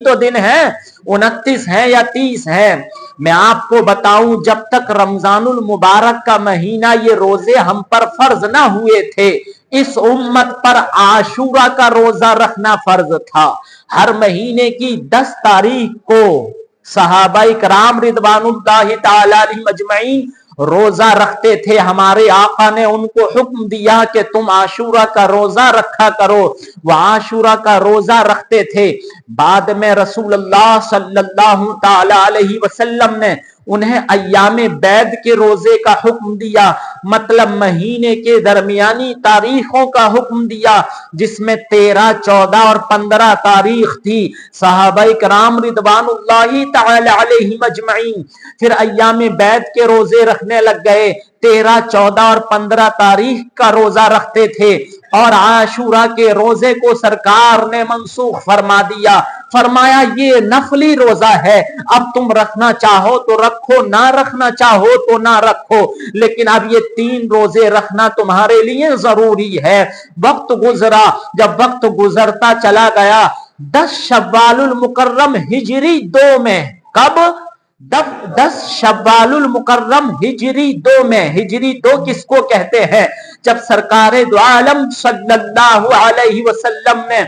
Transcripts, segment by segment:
तो दिन है 29 है या 30 है। मैं आपको बताऊं, जब तक रमजानुल मुबारक का महीना ये रोजे हम पर फर्ज ना हुए थे, इस उम्मत पर आशूरा का रोजा रखना फर्ज था। हर महीने की 10 तारीख को सहाबाए किराम रिदवानुल्लाहि ताला अलैहिम अजमईन रोजा रखते थे। हमारे आका ने उनको हुक्म दिया कि तुम आशूरा का रोजा रखा करो। वह आशूरा का रोजा रखते थे। बाद में रसूलुल्लाह सल्लल्लाहु ताला अलैहि वसल्लम ने उन्हें अय्यामे बैद के रोजे का हुक्म दिया, मतलब महीने के दरमियानी तारीखों का हुक्म दिया, जिसमें 13, 14 और 15 तारीख थी। सहाबाए किराम रिदवानुल्लाहि ताला अलैहिम अजमईन फिर अय्यामे बैद के रोजे रखने लग गए। 13, 14 और 15 तारीख का रोजा रखते थे और आशूरा के रोजे को सरकार ने मनसूख फरमा दिया। फरमाया ये नफली रोजा है, अब तुम रखना चाहो तो रखो, ना रखना चाहो तो ना रखो, लेकिन अब ये 3 रोजे रखना तुम्हारे लिए जरूरी है। वक्त गुजरा, जब वक्त गुजरता चला गया, 10 शव्वालुल मुकर्रम हिजरी 2 में, कब 10 शव्वालुल मुकर्रम हिजरी 2 में, हिजरी 2 किसको कहते हैं? जब सरकारे दो आलम सल्लल्लाहु अलैहि वसल्लम ने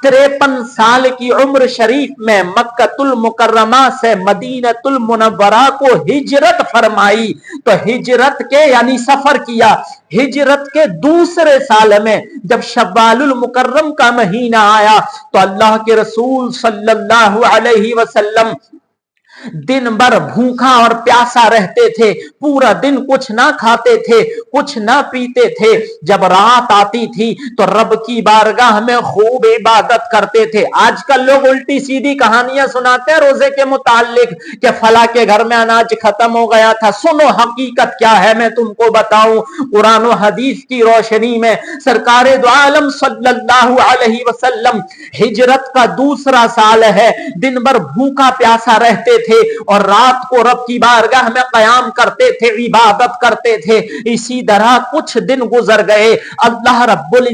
53 साल की उम्र शरीफ में मक्कतुल मुकर्रमा से मदीनतुल मुनव्वरा को हिजरत फरमाई, तो हिजरत के यानी सफर किया, हिजरत के दूसरे साल में जब शव्वालुल मुकर्रम का महीना आया तो अल्लाह के रसूल सल्लल्लाहु अलैहि वसल्लम दिन भर भूखा और प्यासा रहते थे, पूरा दिन कुछ ना खाते थे, कुछ ना पीते थे। जब रात आती थी तो रब की बारगाह में खूब इबादत करते थे। आजकल लोग उल्टी सीधी कहानियां सुनाते हैं रोजे के मुताल्लिक कि फला के घर में अनाज खत्म हो गया था। सुनो हकीकत क्या है, मैं तुमको बताऊं। कुरान और हदीस की रोशनी में सरकारे दो आलम सल्लल्लाहु अलैहि वसल्लम हिजरत का दूसरा साल है, दिन भर भूखा प्यासा रहते थे और रात को रब की बारगाह में कयाम करते थे, इबादत करते थे। इसी तरह कुछ दिन गुजर गए। अल्लाह रब्बुल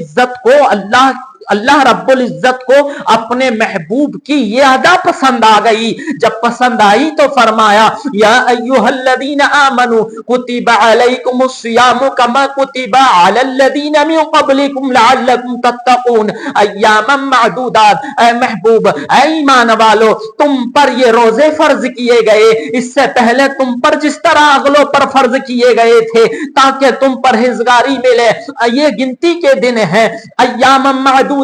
इज्जत को अपने महबूब की ये अदा पसंद आ गई। जब पसंद आई तो फरमाया या अय्युहल्लज़ीना आमनू कुतिबा अलैकुमुस सियामु कमा कुतिबा अलल्लज़ीना मिन क़ब्लिकुम लअल्लकुम तत्तक़ून अय्यामम मादूदात। ऐ महबूब, ऐ ईमान वालो, तुम पर ये रोजे फर्ज किए गए, इससे पहले तुम पर जिस तरह अगलों पर फर्ज किए गए थे, ताकि तुम परहेजगारी मिले। ये गिनती के दिन है, अय्यामम मादूदात,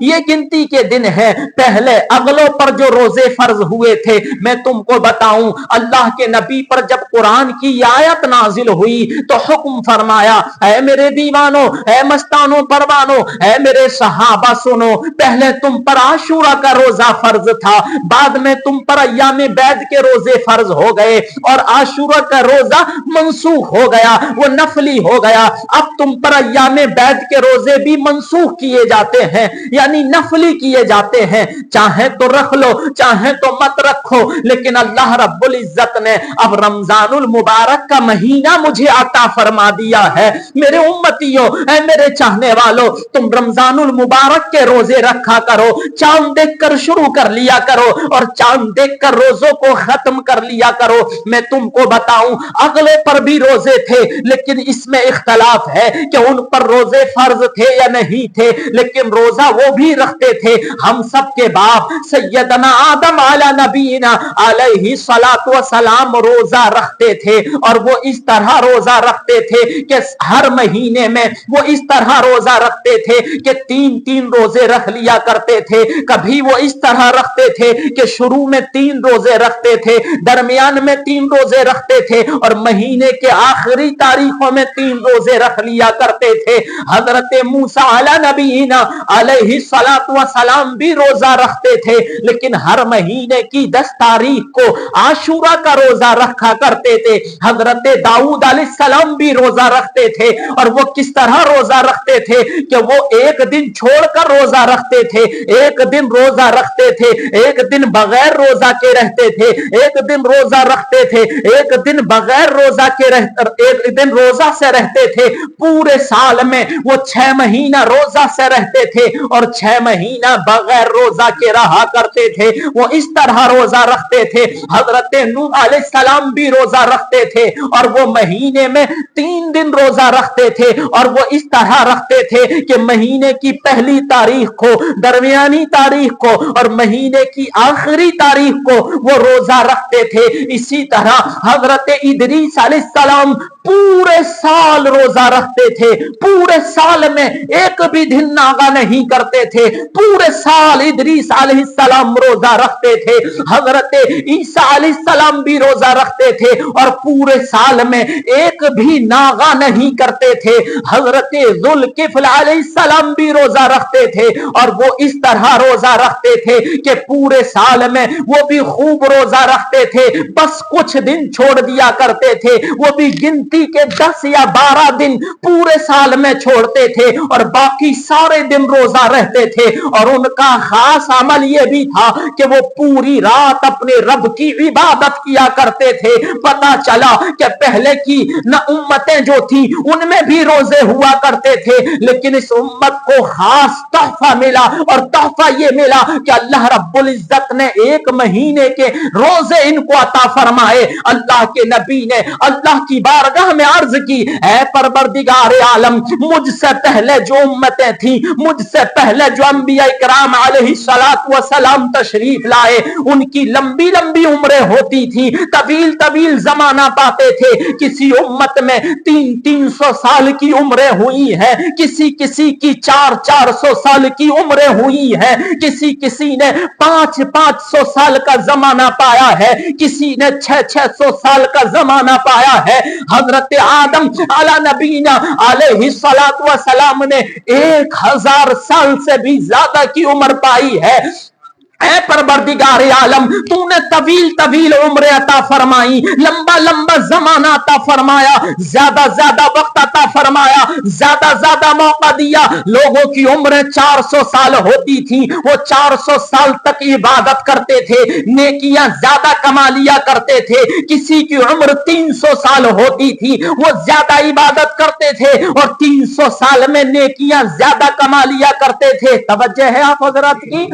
ये गिनती के दिन है, पहले अगलों पर जो रोजे फर्ज हुए थे। मैं तुमको बताऊं, अल्लाह के नबी पर जब कुरान की आयत नाजिल हुई तो हुक्म फरमाया, ऐ मेरे दीवानो, ऐ मस्तानो परवानो, ऐ मेरे सहाबा सुनो, पहले तुम पर आशूरा का रोजा फर्ज था, बाद में तुम पर अय्यामे बैद के रोजे फर्ज हो गए और आशूरा का रोजा मनसूख हो गया, वो नफली हो गया। अब तुम पर अय्यामे बैद के रोजे भी मनसूख किए जाते हैं, यानी नफली किए जाते हैं। चाहे तो रख लो, चाहे तो मत रखो, लेकिन अल्लाह रब्बुल इज्जत ने अब रमजानुल मुबारक का महीना मुझे अता फरमा दिया है। मेरे उम्मतियों, ऐ मेरे चाहने वालों, तुम रमजानुल मुबारक के रोजे रखा करो, चांद देखकर शुरू कर लिया करो और चांद देखकर रोजों को खत्म कर लिया करो। मैं तुमको बताऊं, अगले पर भी रोजे थे, लेकिन इसमें इख्तलाफ है कि उन पर रोजे फर्ज थे या नहीं थे, लेकिन रोजा वो भी रखते थे। हम सब के बाप सैयदना आदम आला नबीना अलैहि सलातु व सलाम रोजा रखते थे और वो इस तरह रोजा रखते थे कि हर महीने में वो इस तरह रोजा रखते थे कि 3-3 रोजे रख लिया करते थे। कभी वो इस तरह रखते थे कि शुरू में 3 रोजे रखते थे, दरमियान में 3 रोजे रखते थे और महीने के आखिरी तारीखों में 3 रोजे रख लिया करते थे। हजरत मूसा अला नबीना अलैहि सलातु व सलाम भी रोजा रखते थे, लेकिन हर महीने की 10 तारीख को आशूरा का रोजा रखा करते थे। हजरत दाऊद अलैहिस्सलाम भी रोजा रखते थे और वो किस तरह रोजा रखते थे कि वो एक दिन छोड़कर रोजा रखते थे, एक दिन रोजा रखते थे, एक दिन बगैर रोजा के रहते थे, एक दिन रोजा रखते थे, एक दिन बगैर रोजा के एक दिन रोजा से रहते थे। पूरे साल में वो 6 महीना रोजा से रहते थे। تھے اور 6 مہینہ بغیر روزہ کے رہا کرتے تھے. وہ اس طرح روزہ رکھتے تھے. حضرت نوح علیہ السلام بھی روزہ رکھتے تھے اور وہ مہینے میں 3 دن روزہ رکھتے تھے اور وہ اس طرح رکھتے تھے کہ مہینے کی پہلی تاریخ کو, درمیانی تاریخ کو اور مہینے کی آخری تاریخ کو وہ روزہ رکھتے تھے. اسی طرح حضرت ادریس علیہ السلام پورے سال روزہ رکھتے تھے. پورے سال میں ایک بھی دن ناغا نہیں کرتے تھے. پورے سال ادریس علیہ السلام روزہ رکھتے تھے. حضرت عیسیٰ علیہ السلام بھی روزہ رکھتے تھے اور پورے سال میں ایک بھی ناغا نہیں کرتے تھے. حضرت ذوالکفل علیہ السلام بھی روزہ رکھتے تھے اور وہ اس طرح روزہ رکھتے تھے کہ پورے سال میں وہ بھی خوب روزہ رکھتے تھے. بس کچھ دن چھوڑ دیا کرتے تھے, وہ بھی گنتی کے 10 یا 12 دن پورے سال میں چھوڑتے تھے اور باقی سارے دن روزہ رہتے تھے. اور ان کا خاص عمل یہ بھی تھا کہ وہ پوری رات اپنے رب کی عبادت کیا کرتے تھے. پتا چلا کہ پہلے کی نہ امتیں جو تھی ان میں بھی روزے ہوا کرتے تھے, لیکن اس امت کو خاص تحفہ ملا اور تحفہ یہ ملا کہ اللہ رب العزت نے 1 مہینے کے روزے ان کو عطا فرمائے. اللہ کے نبی نے اللہ کی بارگاہ میں عرض کی, اے پروردگار عالم, مجھ سے پہلے جو امتیں تھیں, مجھ سے پہلے جو انبیاء کرام علیہ الصلوۃ والسلام تشریف لائے, ان کی لمبی لمبی عمریں ہوتی تھی, طویل طویل زمانہ پاتے تھے. کسی امت میں 300 سال کی عمریں ہوئی ہیں, کسی کی 400 سال کی عمریں ہوئی ہیں, کسی نے 500 سال کا زمانہ پایا ہے, کسی نے 600 سال کا زمانہ پایا ہے. حضرت آدم علی نبینا علیہ الصلوۃ والسلام نے 1000 سال سے بھی زیادہ کی عمر پائی ہے. اے پروردگار عالم, تو نے طویل طویل عمر عطا فرمائی, لمبا لمبا زمانہ عطا فرمایا, زیادہ زیادہ وقت عطا فرمایا, زیادہ زیادہ موقع دیا. لوگوں کی عمریں 400 سال ہوتی تھی, وہ 400 سال تک عبادت کرتے تھے, نیکیاں زیادہ کما لیا کرتے تھے. کسی کی عمر 300 سال ہوتی تھی, وہ زیادہ عبادت کرتے تھے اور 300 سال میں نیکیاں زیادہ کما لیا کرتے تھے. توجہ ہے آپ حضرات کی؟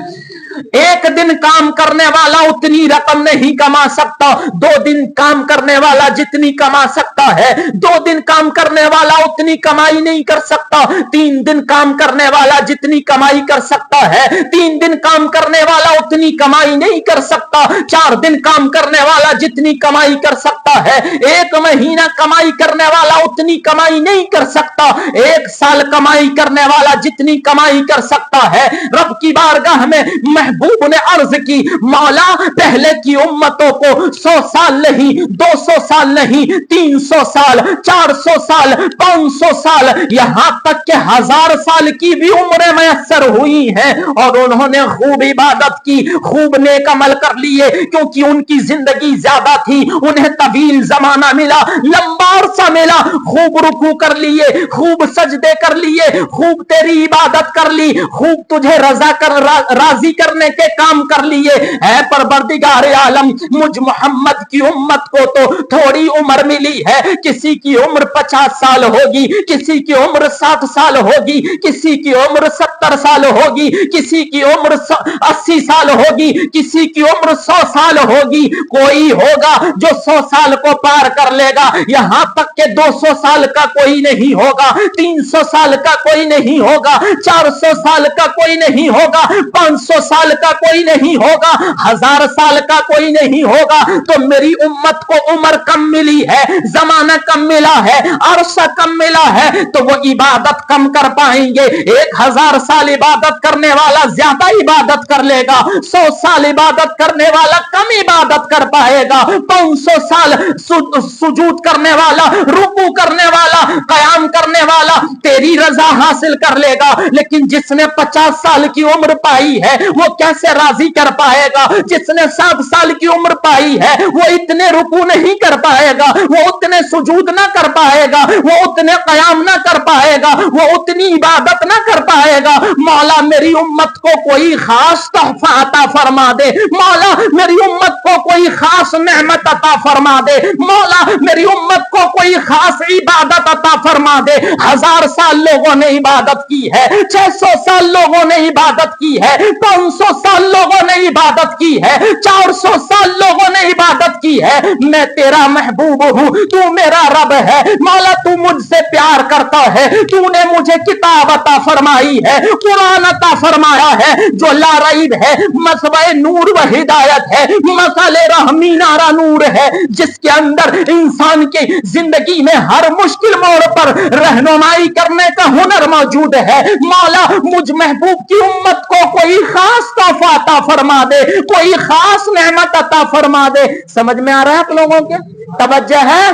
ایک دن کام کرنے والا اتنی رقم نہیں کما سکتا, 2 دن کام کرنے والا جتنی کما سکتا ہے, 2 دن کام کرنے والا اتنی کمائی نہیں کر سکتا, 3 دن کام کرنے والا جتنی کمائی کر سکتا ہے, 3 دن کام کرنے والا اتنی کمائی نہیں کر سکتا, 4 دن کام کرنے والا جتنی کمائی کر سکتا ہے, 1 مہینہ کمائی کرنے والا اتنی کمائی نہیں کر سکتا, 1 سال کمائی کرنے والا جتنی کمائی کر سکتا ہے. رب کی بارگاہ میں محبوب نے عرض کی, مولا پہلے کی امتوں کو 100 سال نہیں, 200 سال نہیں, 300 سال, 400 سال, 500 سال, یہاں تک کہ 1000 سال کی بھی عمریں میسر ہوئی ہیں اور انہوں نے خوب عبادت کی, خوب نیک عمل کر لیے, کیونکہ ان کی زندگی زیادہ تھی, انہیں طویل زمانہ ملا, لمبا عرصہ ملا, خوب رکوع کر لیے, خوب سجدے کر لیے, خوب تیری عبادت کر لی, خوب تجھے راضی کرنے کے کام کر لیے. اے پروردگار عالم, مجھ محمد کی امت کو تو تھوڑی عمر ملی ہے, کسی کی عمر 50 سال ہوگی, کسی کی عمر 60 سال ہوگی, کسی کی عمر 70 سال ہوگی, کسی کی عمر 80 سال ہوگی, کسی کی عمر 100 سال ہوگی. کوئی ہوگا جو 100 سال کو پار کر لے گا, یہاں تک کہ 200 سال کا کوئی نہیں ہوگا, 300 سال کا کوئی نہیں ہوگا, 400 سال کا کوئی نہیں ہوگا, 500 سال کا کوئی نہیں ہوگا, 1000 سال کا کوئی نہیں ہوگا. تو میری امت کو عمر کم ملی ہے, زمانہ کم ملا ہے, عرصہ کم ملا ہے, تو وہ عبادت کم کر پائیں گے. 1000 سال عبادت کرنے والا زیادہ عبادت کر لے گا, 100 سال عبادت کرنے والا کم عبادت کر پائے گا, 500 سال سجود کرنے والا, رکوع کرنے والا, قیام کرنے والا تیری رضا حاصل کر لے گا. لیکن جس نے 50 سال کی عمر پائی ہے وہ کیسے से राजी कर पाएगा। जिसने 7 साल की उम्र पाई है वो इतने रुकू नहीं कर पाएगा, वो उतने सुजूद ना कर पाएगा, वो उतने कयाम ना कर पाएगा, वो उतनी इबादत ना कर पाएगा। मौला मेरी उम्मत को कोई खास तोहफा अता फरमा दे, मौला मेरी उम्मत को कोई खास नेमत अता फरमा दे, मौला मेरी उम्मत को कोई खास इबादत अता फरमा दे। 1000 साल लोगों ने इबादत की है, 600 साल लोगों ने इबादत की है, 500 साल लोगों ने इबादत की है, 400 साल लोगों ने इबादत की है। मैं तेरा महबूब हूं, तू मेरा रब है। मौला तू मुझसे प्यार करता है, तूने मुझे किताब अता फरमाई है, कुरान अता फरमाया है जो ला रईब है, मसबे नूर व हिदायत है, मसले रहमी नारा नूर है, जिसके अंदर इंसान की जिंदगी में हर मुश्किल मोड़ पर रहनुमाई करने का हुनर मौजूद है। मौला मुझ महबूब की उम्मत को कोई खास तोहफा अता फरमा दे, कोई खास नेमत अता फरमा दे। समझ में आ रहा है आप लोगों के? तवज्जो है?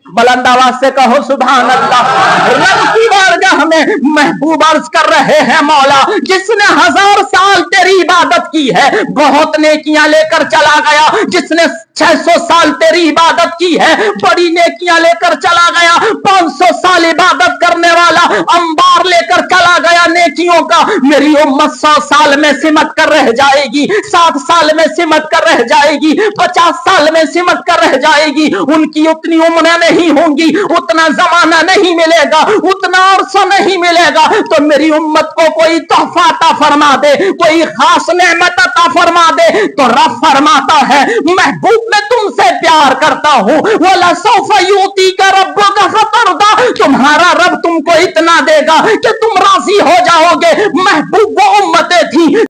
बुलंद आवाज से कहो सुभान अल्लाह। रब की बारगाह में महबूब अर्ज कर रहे हैं, मौला जिसने 1000 साल तेरी इबादत की है बहुत नेकियां लेकर चला गया, जिसने 600 साल तेरी इबादत की है बड़ी नेकियां लेकर चला गया, 500 साल इबादत करने वाला अंबार लेकर चला गया नेकियों का। मेरी उम्मत 100 साल में सिमट कर रह जाएगी, 60 साल में सिमट कर रह जाएगी, 50 साल में सिमट कर रह जाएगी। उनकी उतनी उम्र नहीं होंगी, उतना जमाना नहीं मिलेगा, उतना अरसा नहीं मिलेगा। तो मेरी उम्मत को कोई तोहफा अता फरमा दे, कोई खास नेमत अता फरमा दे। तो रब फरमाता है महबूब मैं तुमसे प्यार करता हूं, वला सौफा यूती का रब्बुका फतरदा, तुम्हारा रब तुमको इतना देगा कि तुम राजी हो जाओगे। महबूब